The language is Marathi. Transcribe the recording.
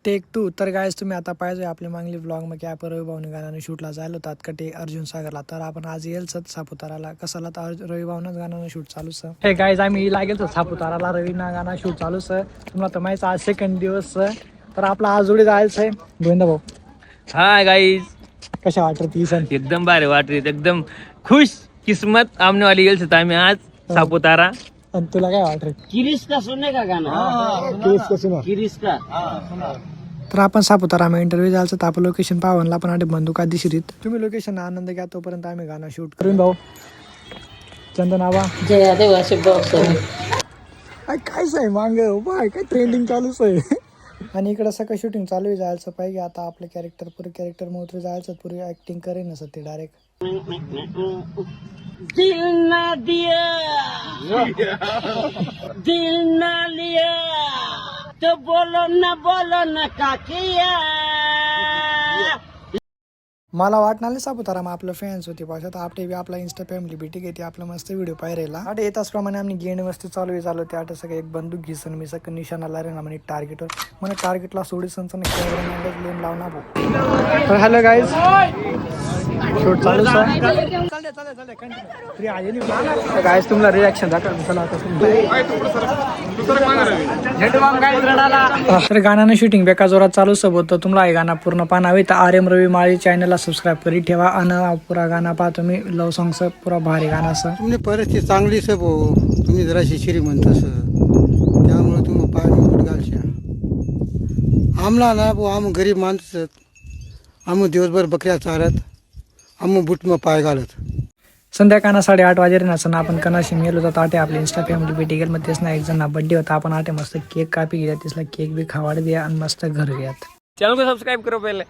टेक 2 तर गायस तुम्ही आता पाहिजे आपली मागली ब्लॉग मध्ये आपण रवी भाऊनी गाण्याने शूटला जायला होतात कटे अर्जुन सागरला तर आपण आज येईल सापुताराला कसाला तर रवी भाऊनच गाण्याने शूट चालू सर हे गायस आम्ही लागेल सापुताराला रवीना गाणं शूट चालू सर तुम्हाला तर माहिती आज सेकंड दिवस तर आपला आज जोडी जायचं आहे गोविंदा भाऊ. हाय गाईज, कशा वाटत ही सण एकदम भारी वाटत, एकदम खुश किस्मत आमने वाली गेल आम्ही आज सापुतारा. आणि तुला काय वाटत किरीस का सुनने का गाना किरीस का तर आपण सापुतारा आम्ही इंटरव्ह्यू जायचं तर आपण लोकेशन पावनला पण आधी बंदूक दिसरीत तुम्ही लोकेशन आनंद घ्या तोपर्यंत आम्ही गाणं शूट करून भाऊ चंदन आबा जय आदिवासी बॉक्स कायच आहे मांग बाय काय ट्रेंडिंग चालूच आहे. आणि इकडं सगळं शूटिंग चालू आहे जायचं पाहिजे आता आपलं कॅरेक्टर पुरे कॅरेक्टर मोठे जायचं पुरी ऍक्टिंग करेन असं ते डायरेक्ट दिल ना दिया दिल ना लिया तो बोलो ना का किया. मला वाटणार नाही सापुतारा मग आपलं फॅन्स होते पाहिजे तर आपले आपला इंस्टा फॅमिली भेटी घेते आपलं मस्त व्हिडिओ पाहिला आठ येताच प्रमाणे आम्ही गेण मस्त चालू ते आठ सगळं एक बंदूक घिसन मी सगळं निशाणाला रे ना म्हणे टार्गेटवर म्हणे टार्गेटला सोडी संच लेम लावणार भाऊ. तर हॅलो गाईज शूट चालू गाईज तुम्हाला रिॲक्शन तर गाण्यानं शूटिंग बेका जोरात चालू सोबत तर तुम्हाला हे गाणं पूर्ण पाहावे तर RM रवी माळी चॅनलला सबस्क्राईब करी ठेवा आणि पुरा गाणं पहा तुम्ही लव सॉंगच पुरा भारी गाणं असं तुमची परिस्थिती चांगली आहे भाऊ तुम्ही जराशी श्रीमंत त्यामुळे तुम्ही पाय मुकुट घालशा आमला ना भाऊ आम गरीब माणसं आम्ही दिवसभर बकऱ्या चारत आम्ही बुट मग पाय घालत संध्याकाळ 8:30 वाजे नसं आपण कनाशी मेलो होता आटे आपली इंस्टा फॅमिली भेटी गेल मग तेच ना एक जण बर्थडे होता आपण आटे मस्त केक कापी घ्या तिसला केक बी खावाड द्या आणि मस्त घर घ्यात. चॅनल को सब्सक्राइब करो पहले.